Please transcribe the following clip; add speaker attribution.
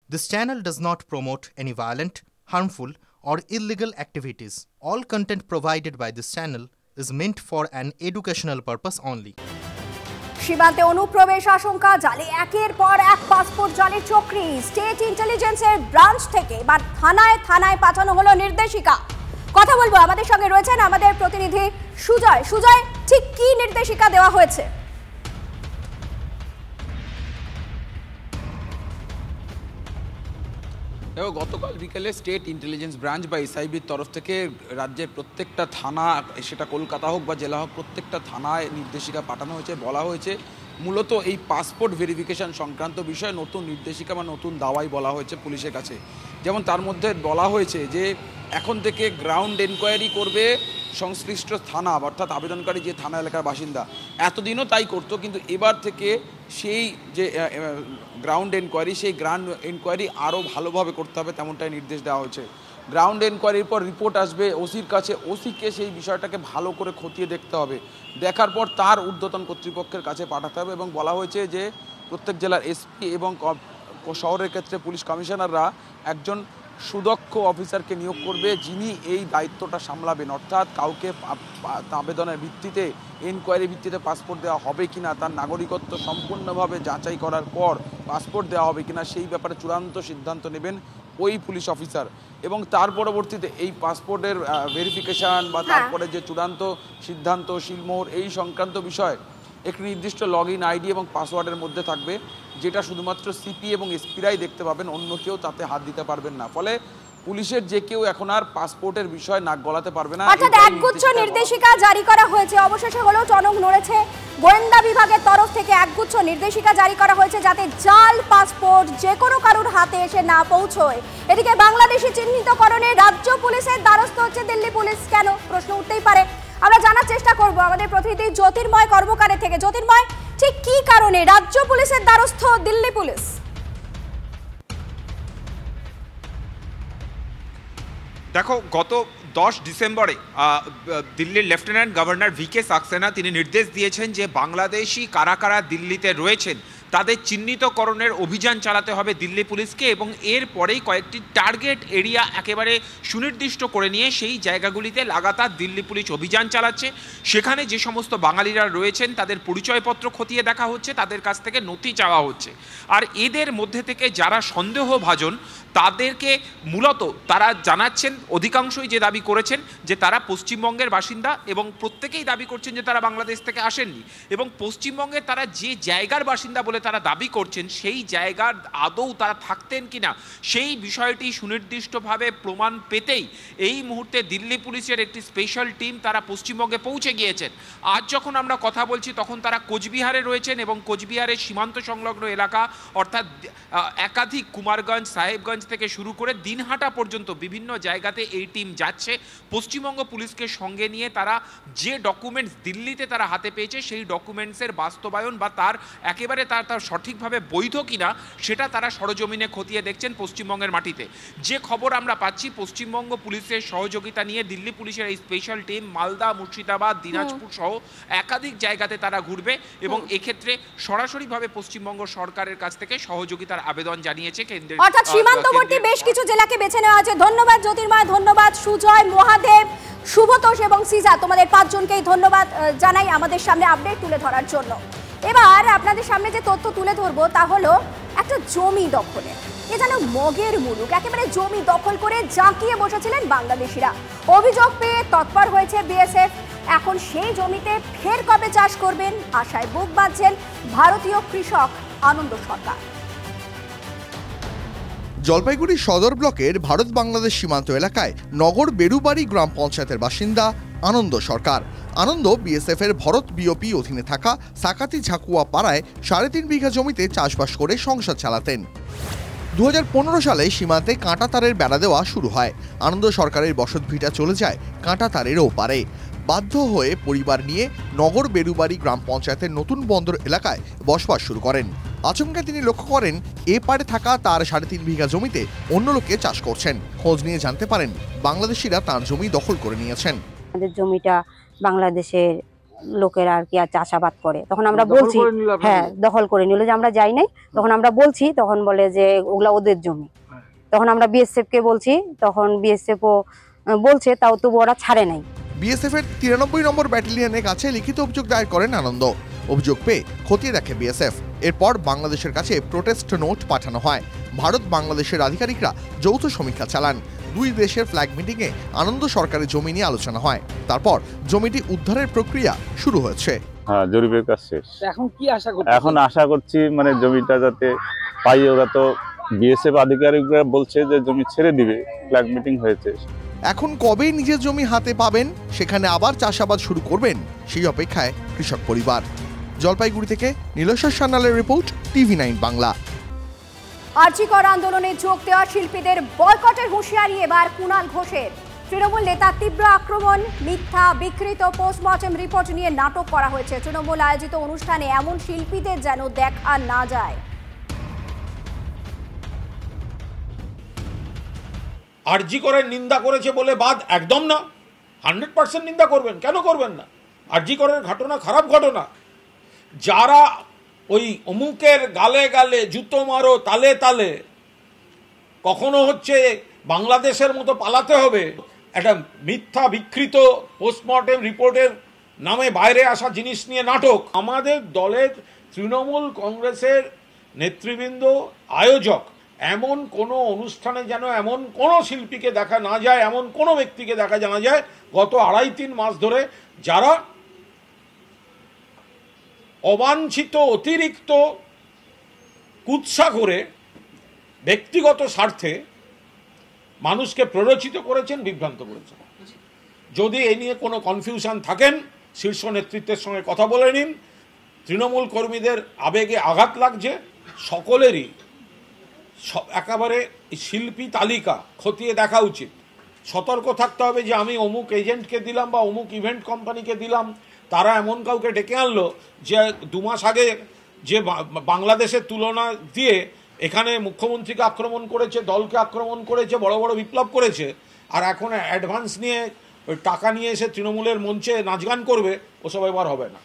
Speaker 1: This channel does not promote any violent, harmful, or illegal activities. All content provided by this channel is meant for an educational purpose only.
Speaker 2: সীমান্তে অনুপ্রবেশ আশঙ্কা, জালে একের পর এক passport জালের চক্রী। State ইন্টেলিজেন্সের ব্রাঞ্চ থেকে বা থানায় থানায় পাঠানো হলো নির্দেশিকা। কথা বলবো, আমাদের সঙ্গে রয়েছেন আমাদের প্রতিনিধি সুজয়। সুজয়, ঠিক কি নির্দেশিকা দেওয়া হয়েছে?
Speaker 3: দেখো, গতকাল বিকেলে স্টেট ইন্টেলিজেন্স ব্রাঞ্চ বা এসআইবির তরফ থেকে রাজ্যের প্রত্যেকটা থানা, সেটা কলকাতা হোক বা জেলা হোক, প্রত্যেকটা থানায় নির্দেশিকা পাঠানো হয়েছে। বলা হয়েছে মূলত এই পাসপোর্ট ভেরিফিকেশন সংক্রান্ত বিষয়ে নতুন নির্দেশিকা বা নতুন দাওয়াই বলা হয়েছে পুলিশের কাছে। যেমন তার মধ্যে বলা হয়েছে যে এখন থেকে গ্রাউন্ড এনকোয়ারি করবে সংশ্লিষ্ট থানা, অর্থাৎ আবেদনকারী যে থানা এলাকার বাসিন্দা। এতদিনও তাই করতো, কিন্তু এবার থেকে সেই যে গ্রাউন্ড এনকোয়ারি, সেই গ্রাউন্ড এনকোয়ারি আরও ভালোভাবে করতে হবে, তেমনটাই নির্দেশ দেওয়া হয়েছে। গ্রাউন্ড এনকোয়ারির পর রিপোর্ট আসবে ওসির কাছে, ওসিকে সেই বিষয়টাকে ভালো করে খতিয়ে দেখতে হবে, দেখার পর তার ঊর্ধ্বতন কর্তৃপক্ষের কাছে পাঠাতে হবে। এবং বলা হয়েছে যে প্রত্যেক জেলার এসপি এবং শহরের ক্ষেত্রে পুলিশ কমিশনাররা একজন সুদক্ষ অফিসারকে নিয়োগ করবে, যিনি এই দায়িত্বটা সামলাবেন। অর্থাৎ কাউকে আবেদনের ভিত্তিতে, এনকোয়ারি ভিত্তিতে পাসপোর্ট দেওয়া হবে কিনা, তার নাগরিকত্ব সম্পূর্ণভাবে যাচাই করার পর পাসপোর্ট দেওয়া হবে কিনা, সেই ব্যাপারে চূড়ান্ত সিদ্ধান্ত নেবেন ওই পুলিশ অফিসার। এবং তার পরবর্তীতে এই পাসপোর্টের ভেরিফিকেশান বা তারপরে যে চূড়ান্ত সিদ্ধান্ত, সিলমোহর, এই সংক্রান্ত বিষয় একটি নির্দিষ্ট লগ ইন আইডি এবং পাসওয়ার্ডের মধ্যে থাকবে, যেটা শুধুমাত্র সিপি এবং এসপিরাই দেখতে পাবেন, অন্য কেউ তাতে হাত দিতে পারবেন না। ফলে পুলিশের যে কেউ এখন আর পাসপোর্টের বিষয় নাক গলাতে পারবে না।
Speaker 2: অর্থাৎ একগুচ্ছ নির্দেশিকা জারি করা হয়েছে, অবশেষে হলেও টনক নড়েছে। গোয়েন্দা বিভাগের তরফ থেকে একগুচ্ছ নির্দেশিকা জারি করা হয়েছে, যাতে জাল পাসপোর্ট যে কোনো কারোর হাতে এসে না পৌঁছয়। এদিকে বাংলাদেশি চিহ্নিতকরণে রাজ্য পুলিশের দ্বারস্থ হচ্ছে দিল্লি পুলিশ। কেন, প্রশ্ন উঠতেই পারে। আমরা জানার চেষ্টা করব আমাদের প্রতিনিধি জ্যোতির্ময় কর্মকারের থেকে। জ্যোতির্ময়, ঠিক কি কারণে রাজ্য পুলিশের দ্বারস্থ দিল্লি পুলিশ?
Speaker 4: দেখো, গত 10 ডিসেম্বরে দিল্লির লেফটেন্যান্ট গভর্নর ভিকে সাক্সেনা তিনি নির্দেশ দিয়েছেন যে বাংলাদেশি কারা কারা দিল্লিতে রয়েছেন তাদের চিহ্নিতকরণের অভিযান চালাতে হবে দিল্লি পুলিশকে, এবং এর পরেই কয়েকটি টার্গেট এরিয়া একেবারে সুনির্দিষ্ট করে নিয়ে সেই জায়গাগুলিতে লাগাতার দিল্লি পুলিশ অভিযান চালাচ্ছে। সেখানে যে সমস্ত বাঙালিরা রয়েছেন তাদের পরিচয়পত্র খতিয়ে দেখা হচ্ছে, তাদের কাছ থেকে নথি চাওয়া হচ্ছে। আর এদের মধ্যে থেকে যারা সন্দেহভাজন তাদেরকে মূলত তারা জানাচ্ছেন, অধিকাংশই যে দাবি করেছেন যে তারা পশ্চিমবঙ্গের বাসিন্দা, এবং প্রত্যেকেই দাবি করছেন যে তারা বাংলাদেশ থেকে আসেননি। এবং পশ্চিমবঙ্গে তারা যে জায়গার বাসিন্দা বলে তারা দাবি করছেন, সেই জায়গার আদৌ তারা থাকতেন কিনা সেই বিষয়টি সুনির্দিষ্টভাবে প্রমাণ পেতেই এই মুহূর্তে দিল্লি পুলিশের একটি স্পেশাল টিম তারা পশ্চিমবঙ্গে পৌঁছে গিয়েছেন। আজ যখন আমরা কথা বলছি তখন তারা কোচবিহারে রয়েছেন, এবং কোচবিহারের সীমান্ত সংলগ্ন এলাকা অর্থাৎ একাধিক কুমারগঞ্জ, সাহেবগঞ্জ থেকে শুরু করে দিনহাটা পর্যন্ত বিভিন্ন জায়গাতে এই টিম যাচ্ছে। পশ্চিমবঙ্গ পুলিশকে সঙ্গে নিয়ে তারা যে ডকুমেন্টস দিল্লিতে তারা হাতে পেয়েছে সেই ডকুমেন্টসের বাস্তবায়ন বা তার একেবারে তার সঠিকভাবে বৈধ কিনা সেটা তারা সরজমিনে খতিয়ে দেখছেন পশ্চিমবঙ্গের মাটিতে। যে খবর আমরা পাচ্ছি, পশ্চিমবঙ্গ পুলিশের সহযোগিতা নিয়ে দিল্লি পুলিশের এই স্পেশাল টিম মালদা, মুর্শিদাবাদ, দিনাজপুর সহ একাধিক জায়গাতে তারা ঘুরবে, এবং এক্ষেত্রে সরাসরিভাবে পশ্চিমবঙ্গ সরকারের কাছ থেকে সহযোগিতার আবেদন জানিয়েছে কেন্দ্রের।
Speaker 2: অর্থাৎ সীমান্তবর্তী বেশ কিছু জেলাকে বেছে নেওয়া আছে। ধন্যবাদ জ্যোতির্ময়, ধন্যবাদ সুজয়, মহাদেব, শুভতোষ এবং সিজা, তোমাদের পাঁচজনকেই ধন্যবাদ জানাই আমাদের সামনে আপডেট তুলে ধরার জন্য। এবার আপনাদের সামনে যে তথ্য তুলে ধরবো তা হলো একটা জমি দখলে। এ যেন মগের মুলুক, একেবারে জমি দখল করে জাঁকিয়ে বসেছিলেন বাংলাদেশিরা। অভিযোগ পেয়ে তৎপর হয়েছে বিএসএফ। এখন সেই জমিতে ফের কবে চাষ করবেন আশায় বুক বাঁধছেন ভারতীয় কৃষক আনন্দ সরকার।
Speaker 5: জলপাইগুড়ি সদর ব্লকের ভারত বাংলাদেশ সীমান্ত এলাকায় নগর বেরুবাড়ি গ্রাম পঞ্চায়েতের বাসিন্দা আনন্দ সরকার। আনন্দ বিএসএফ এর ভরত বিওপি অধীনে থাকা সাকাতি ঝাকুয়া পাড়ায় 3.5 বিঘা জমিতে চাষবাস করে সংসার চালাতেন। 2015 সালে সীমান্তে কাঁটা তারের বেড়া দেওয়া শুরু হয়। আনন্দ সরকারের বসতভিটা চলে যায় কাঁটা তারের ওপারে। বাধ্য হয়ে পরিবার নিয়ে নগর বেরুবাড়ি গ্রাম পঞ্চায়েতের নতুন বন্দর এলাকায় বসবাস শুরু করেন। আচমকা তিনি লক্ষ্য করেন এ পারে থাকা তার 3.5 বিঘা জমিতে অন্য লোকে চাষ করছেন। খোঁজ নিয়ে জানতে পারেন বাংলাদেশিরা তার জমি দখল করে নিয়েছেন।
Speaker 6: আমাদের জমিটা বাংলাদেশের লোকেরা আর কি চাষাবাদ করে। তখন আমরা বলছি, হ্যাঁ দখল করে নিল, যে আমরা যাই নাই। তখন আমরা বলছি, তখন বলে যে ওগুলা ওদের জমি। তখন আমরা বিএসএফ কে বলছি, তখন বিএসএফ ও বলছে, তাও তবু ওরা ছাড়ে নাই।
Speaker 5: বিএসএফ এর 93 নম্বর ব্যাটালিয়নের কাছে লিখিত অভিযোগ দায়ের করেন আনন্দ। অভিযোগ পেয়ে খতিয়ে দেখে বিএসএফ। এরপর বাংলাদেশের কাছে প্রোটেস্ট নোট পাঠানো হয়। ভারত বাংলাদেশের আধিকারিকরা যৌথ সমীক্ষা চালান। দুই দেশের ফ্ল্যাগ মিটিংয়ে আনন্দ সরকারের জমি নিয়ে আলোচনা হয়। তারপর জমিটি উদ্ধারের প্রক্রিয়া শুরু হয়েছে।
Speaker 7: হ্যাঁ, জরিপের কাজ শেষ।
Speaker 8: এখন কি আশা করছেন?
Speaker 7: এখন আশা করছি মানে জমিটা যাতে পাই। ওরা তো বিএসএফ আধিকারিকরা বলছে যে জমি ছেড়ে দিবে, ফ্ল্যাগ মিটিং হয়েছে।
Speaker 5: এখন কবে নিজের জমি হাতে পাবেন, সেখানে আবার চাষাবাদ শুরু করবেন, সেই অপেক্ষায় কৃষক পরিবার। জলপাইগুড়ি থেকে নীলেশ্বর সান্যালের রিপোর্ট, টিভি9 বাংলা।
Speaker 2: আরজিকর আন্দোলনে যোগ দেওয়া শিল্পীদের বয়কটের হুঁশিয়ারি এবার কুণাল ঘোষের। তৃণমূল নেতার তীব্র আক্রমণ, মিথ্যা বিকৃত পোস্টমর্টেম রিপোর্ট নিয়ে নাটক করা হয়েছে। তৃণমূল আয়োজিত অনুষ্ঠানে এমন শিল্পীদের যেন দেখা না যায়।
Speaker 9: আরজিকরের নিন্দা করেছে বলে বাদ একদম না, 100% নিন্দা করবেন, কেন করবেন না? আরজিকরের ঘটনা খারাপ ঘটনা। যারা ওই অমুকের গালে গালে জুতো মারো তালে তালে, কখনো হচ্ছে বাংলাদেশের মতো পালাতে হবে, একটা মিথ্যা বিকৃত পোস্টমর্টেম রিপোর্টের নামে বাইরে আসা জিনিস নিয়ে নাটক। আমাদের দলের তৃণমূল কংগ্রেসের নেতৃবৃন্দ, আয়োজক, এমন কোনো অনুষ্ঠানে যেন এমন কোনো শিল্পীকে দেখা না যায়, এমন কোনো ব্যক্তিকে দেখা জানা যায় গত 2.5-3 মাস ধরে যারা অবাঞ্ছিত অতিরিক্ত কুৎসা করে ব্যক্তিগত স্বার্থে মানুষকে প্ররোচিত করেছেন, বিভ্রান্ত করেছেন। যদি এই নিয়ে কোনো কনফিউশন থাকেন, শীর্ষ নেতৃত্বের সঙ্গে কথা বলে নিন। তৃণমূল কর্মীদের আবেগে আঘাত লাগছে, সকলেরই একেবারে শিল্পী তালিকা খতিয়ে দেখা উচিত। সতর্ক থাকতে হবে যে আমি অমুক এজেন্টকে দিলাম বা অমুক ইভেন্ট কোম্পানিকে দিলাম, তারা এমন কাউকে ডেকে আনলো যে 2 মাস আগে যে বাংলাদেশের তুলনা দিয়ে এখানে মুখ্যমন্ত্রীকে আক্রমণ করেছে, দলকে আক্রমণ করেছে, বড় বড় বিপ্লব করেছে, আর এখন অ্যাডভান্স নিয়ে ওই টাকা নিয়ে এসে তৃণমূলের মঞ্চে নাচ গান করবে, ওসব এবার হবে না।